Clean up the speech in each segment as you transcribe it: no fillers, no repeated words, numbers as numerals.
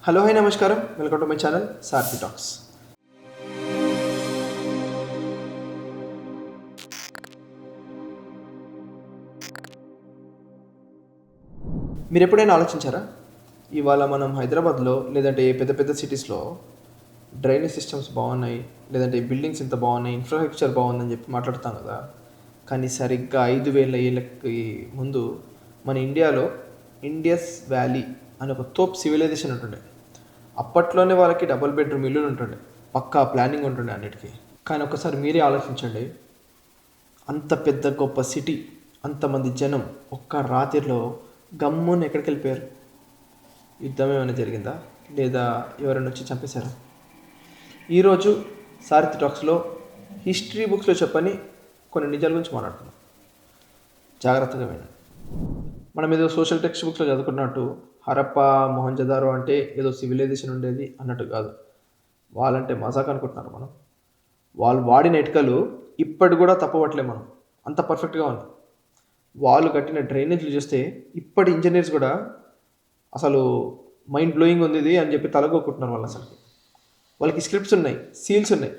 Hello hi నమస్కారం, welcome to my channel Sarathi talks. మీరు ఎప్పుడైనా ఆలోచించారా? ఇవాళ మనం హైదరాబాద్లో లేదంటే పెద్ద పెద్ద సిటీస్లో డ్రైనేజ్ సిస్టమ్స్ బాగున్నాయి, లేదంటే బిల్డింగ్స్ ఇంత బాగున్నాయి, ఇన్ఫ్రాస్ట్రక్చర్ బాగుందని చెప్పి మాట్లాడుతాం కదా. కానీ సరిగ్గా 5,000 ఏళ్ళకి ముందు మన ఇండియాలో ఇండియస్ వ్యాలీ అనే ఒక తోప్ సివిలైజేషన్ ఉంటుండే. అప్పట్లోనే వాళ్ళకి డబుల్ బెడ్రూమ్ ఇల్లులు ఉంటుండే, పక్కా ప్లానింగ్ ఉంటుండే అన్నిటికీ. కానీ ఒకసారి మీరే ఆలోచించండి, అంత పెద్ద గొప్ప సిటీ, అంతమంది జనం ఒక్క రాత్రిలో గమ్మున ఎక్కడికి వెళ్ళిపోయారు? యుద్ధం ఏమైనా జరిగిందా, లేదా ఎవరైనా వచ్చి చంపేశారా? ఈరోజు సారథి టాక్స్లో హిస్టరీ బుక్స్లో చెప్పని కొన్ని నిజాల గురించి మాట్లాడుతున్నాం. జాగ్రత్తగా వినండి. మనం ఏదో సోషల్ టెక్స్ట్ బుక్స్లో చదువుకున్నట్టు హరప్ప మొహంజదారో అంటే ఏదో సివిలైజేషన్ ఉండేది అన్నట్టు కాదు. వాళ్ళంటే మజాక్ అనుకుంటున్నారు మనం. వాళ్ళు వాడిన ఇటుకలు ఇప్పటి కూడా తప్పవట్లే మనం, అంత పర్ఫెక్ట్గా ఉంది. వాళ్ళు కట్టిన డ్రైనేజ్లు చూస్తే ఇప్పటి ఇంజనీర్స్ కూడా అసలు మైండ్ బ్లోయింగ్ ఉంది ఇది అని చెప్పి తలగొక్కుంటున్నారు వాళ్ళు. అసలు వాళ్ళకి స్క్రిప్ట్స్ ఉన్నాయి, సీల్స్ ఉన్నాయి,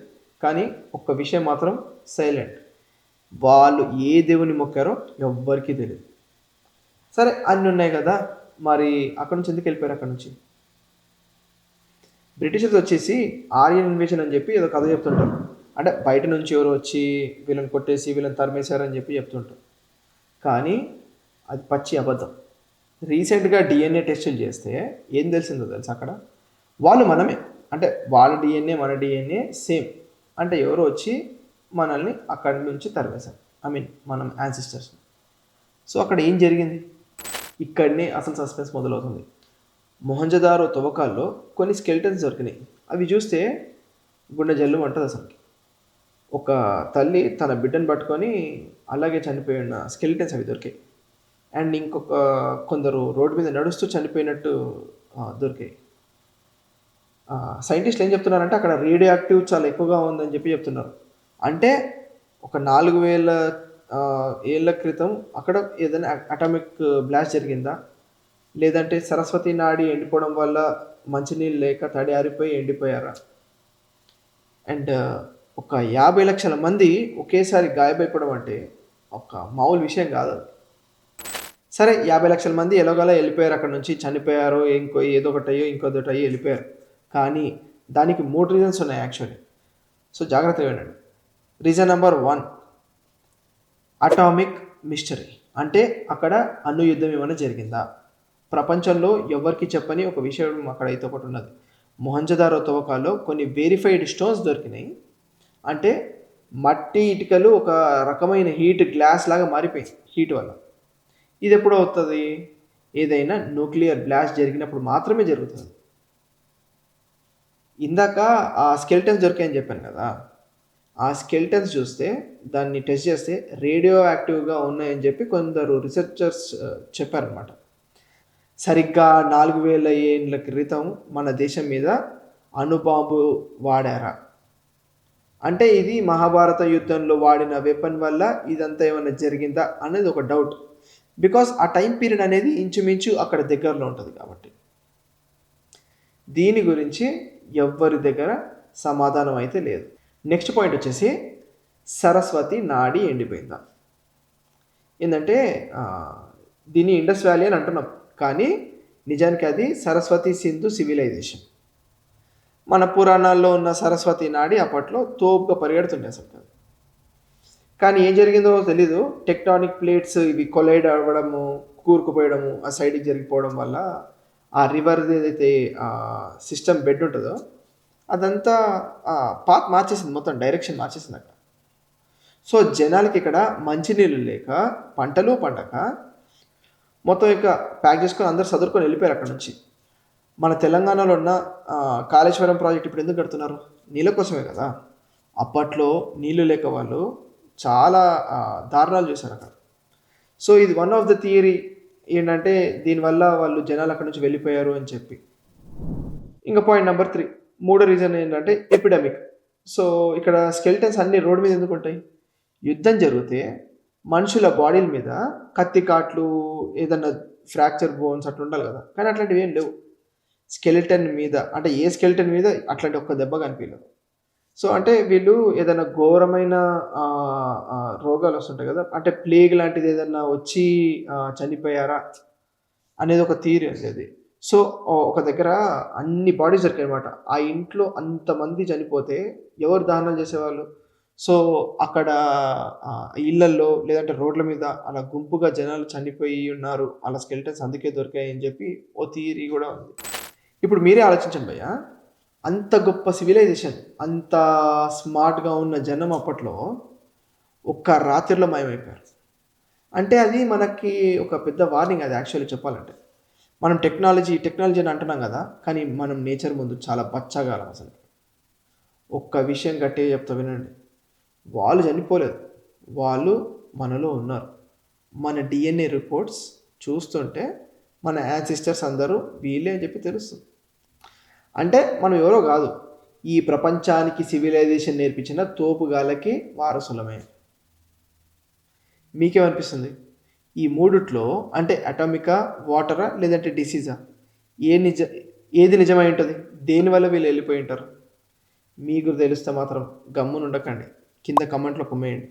కానీ ఒక్క విషయం మాత్రం సైలెంట్. వాళ్ళు ఏ దేవుని మొక్కారో ఎవ్వరికీ తెలియదు. సరే, అన్నీ ఉన్నాయి కదా, మరి అక్కడ నుంచి ఎందుకు వెళ్ళిపోయారు? అక్కడ నుంచి బ్రిటిషర్స్ వచ్చేసి ఆరియన్ ఇన్వేషన్ అని చెప్పి ఏదో కథ చెప్తుంటారు. అంటే బయట నుంచి ఎవరు వచ్చి వీళ్ళని కొట్టేసి వీళ్ళని తరిమేశారని చెప్పి చెప్తుంటారు. కానీ అది పచ్చి అబద్ధం. రీసెంట్గా డిఎన్ఏ టెస్టులు చేస్తే ఏం తెలిసిందో తెలుసు? అక్కడ వాళ్ళు మనమే, అంటే వాళ్ళ డిఎన్ఏ మన డిఎన్ఏ సేమ్. అంటే ఎవరు వచ్చి మనల్ని అక్కడి నుంచి తరిమేశారు, మనం యాన్సిస్టర్స్. సో అక్కడ ఏం జరిగింది? ఇక్కడనే అసలు సస్పెన్స్ మొదలవుతుంది. మొహంజదారో తవ్వకాల్లో కొన్ని స్కెల్టన్స్ దొరికినాయి. అవి చూస్తే గుండె జల్లు అంటుంది అసలుకి. ఒక తల్లి తన బిడ్డను పట్టుకొని అలాగే చనిపోయిన స్కెల్టన్స్ అవి దొరికాయి. అండ్ ఇంకొక కొందరు రోడ్డు మీద నడుస్తూ చనిపోయినట్టు దొరికాయి. సైంటిస్టులు ఏం చెప్తున్నారంటే అక్కడ రేడియో యాక్టివ్ చాలా ఎక్కువగా ఉందని చెప్పి చెప్తున్నారు. అంటే ఒక 4,000 ఏళ్ళ క్రితం అక్కడ ఏదైనా అటామిక్ బ్లాస్ట్ జరిగిందా, లేదంటే సరస్వతి నాడి ఎండిపోవడం వల్ల మంచినీళ్ళు లేక తడి ఆరిపోయి ఎండిపోయారా? అండ్ ఒక 50 లక్షల మంది ఒకేసారి గాయపడిపోవడం అంటే ఒక మామూలు విషయం కాదు. సరే, 50 లక్షల మంది ఎలాగోలా వెళ్ళిపోయారు, అక్కడ నుంచి చనిపోయారు, ఏదో ఒకటి అయ్యో ఇంకొకటి అయ్యో వెళ్ళిపోయారు. కానీ దానికి 3 రీజన్స్ ఉన్నాయి యాక్చువల్లీ. సో జాగ్రత్తగా వినండి. Reason number 1, atomic mystery. అంటే అక్కడ అణు యుద్ధం ఏమైనా జరిగిందా? ప్రపంచంలో ఎవరికి చెప్పని ఒక విషయం అక్కడైతే ఒకటి ఉన్నది. మొహంజదారో తవ్వకాల్లో కొన్ని వెరిఫైడ్ స్టోన్స్ దొరికినాయి. అంటే మట్టి ఇటుకలు ఒక రకమైన హీట్ గ్లాస్ లాగా మారిపోయింది హీట్ వల్ల. ఇది ఎప్పుడు అవుతుంది? ఏదైనా న్యూక్లియర్ బ్లాస్ట్ జరిగినప్పుడు మాత్రమే జరుగుతుంది. ఇందాక ఆ స్కెల్టన్స్ దొరికాయని చెప్పాను కదా, ఆ స్కెల్టన్స్ చూస్తే దాన్ని టెస్ట్ చేస్తే రేడియో యాక్టివ్గా ఉన్నాయని చెప్పి కొందరు రీసెర్చర్స్ చెప్పారనమాట. సరిగ్గా 4,000 ఏళ్ళ క్రితం మన దేశం మీద అణుబాంబు వాడారా? అంటే ఇది మహాభారత యుద్ధంలో వాడిన వెపన్ వల్ల ఇదంతా ఏమైనా జరిగిందా అనేది ఒక డౌట్. బికాస్ ఆ టైం పీరియడ్ అనేది ఇంచుమించు అక్కడ దగ్గరలో ఉంటుంది కాబట్టి. దీని గురించి ఎవ్వరి దగ్గర సమాధానం అయితే లేదు. నెక్స్ట్ పాయింట్ వచ్చేసి సరస్వతి నాడి ఎండిపోయిందా? ఏంటంటే దీన్ని ఇండస్ వ్యాలీ అని అంటున్నాం, కానీ నిజానికి అది సరస్వతి సింధు సివిలైజేషన్. మన పురాణాల్లో ఉన్న సరస్వతి నాడి అప్పట్లో తోపుగా పరిగెడుతుండే అసలు కాదు. కానీ ఏం జరిగిందో తెలీదు. టెక్టానిక్ ప్లేట్స్ ఇవి కొలైడ్ అవ్వడము, కూరుకుపోయడము, ఆ సైడ్కి జరిగిపోవడం వల్ల ఆ రివర్ ఏదైతే సిస్టమ్ బెడ్ ఉంటుందో అదంతా పాత్ మార్చేసింది, మొత్తం డైరెక్షన్ మార్చేసింది అక్కడ. సో జనాలకి ఇక్కడ మంచినీళ్ళు లేక పంటలు పండక మొత్తం ఇక ప్యాక్ చేసుకొని అందరు చదువుకొని వెళ్ళిపోయారు అక్కడ నుంచి. మన తెలంగాణలో ఉన్న కాళేశ్వరం ప్రాజెక్ట్ ఇప్పుడు ఎందుకు కడుతున్నారు? నీళ్ళ కోసమే కదా. అప్పట్లో నీళ్ళు లేక వాళ్ళు చాలా దారుణాలు చేశారు అక్కడ. సో ఇది వన్ ఆఫ్ ద థియరీ ఏంటంటే దీనివల్ల వాళ్ళు జనాలు అక్కడ నుంచి వెళ్ళిపోయారు అని చెప్పి. ఇంకా పాయింట్ నెంబర్ 3, మూడో రీజన్ ఏంటంటే ఎపిడమిక్. సో ఇక్కడ స్కెల్టన్స్ అన్ని రోడ్డు మీద ఎందుకు ఉంటాయి? యుద్ధం జరిగితే మనుషుల బాడీల మీద కత్తి కాట్లు, ఏదన్నా ఫ్రాక్చర్ బోన్స్ అట్లా ఉండాలి కదా, కానీ అట్లాంటివి ఏం లేవు. స్కెలిటన్ మీద అంటే ఏ స్కెలిటన్ మీద అట్లాంటి ఒక్క దెబ్బ కనిపియలేదు. సో, అంటే వీళ్ళు ఏదైనా ఘోరమైన రోగాలు వస్తుంటాయి గదా! అంటే ప్లేగ్ లాంటిది ఏదన్నా వచ్చి చనిపోయారా అనేది ఒక థియరీ అండి అది. సో, ఒక దగ్గర అన్ని బాడీస్ దొరికాయనమాట. ఆ ఇంట్లో అంతమంది చనిపోతే ఎవరు దానాలు చేసేవాళ్ళు? సో, అక్కడ ఇళ్ళల్లో లేదంటే రోడ్ల మీద అలా గుంపుగా జనాలు చనిపోయి ఉన్నారు. ఆళ్ళ స్కెలిటన్స్ అందుకే దొరికాయని చెప్పి ఓ థియరీ గూడా ఉంది. ఇప్పుడు మీరే ఆలోచించండి భయ్యా! అంత గొప్ప సివిలైజేషన్, అంత స్మార్ట్‌గా ఉన్న జనం అప్పట్లో ఒక్క రాత్రిలో మాయమైపోయారు. అంటే అది మనకి ఒక పెద్ద వార్నింగ్ అది యాక్చువల్లీ చెప్పాలంటే. మనం టెక్నాలజీ అని అంటున్నాం గదా! కానీ మనం నేచర్ ముందు చాలా బచ్చగాలం అసలు. ఒక్క విషయం గట్టిగా చెప్తా వినండి. వాళ్ళు చనిపోలేదు. వాళ్ళు మనలో ఉన్నారు. మన డీఎన్ఏ రిపోర్ట్స్ చూస్తుంటే మన యాన్సిస్టర్స్ అందరూ వీళ్ళే అని చెప్పి తెలుస్తుంది. అంటే మనం ఎవరో గాదు. ఈ ప్రపంచానికి సివిలైజేషన్ నేర్పించిన తోపుగాళ్ళకి వారసులమే. మీకేమనిపిస్తుంది? ఈ మూడిట్లో అంటే అటామికా, వాటరా లేదంటే డిసీజా? ఏది నిజమై ఉంటది? దేనివల్ల వీళ్ళు వెళ్ళిపోయి ఉంటారు? మీకు తెలిస్తే మాత్రం గమ్మునుండకండి. కింద కామెంట్‌లో కుమ్మేయండి.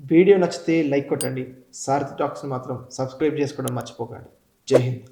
వీడియో నచ్చితే లైక్ కొట్టండి. సారథి టాక్స్‌ని మాత్రం సబ్స్క్రైబ్ చేసుకోవడం మర్చిపోకండి. జై హింద్.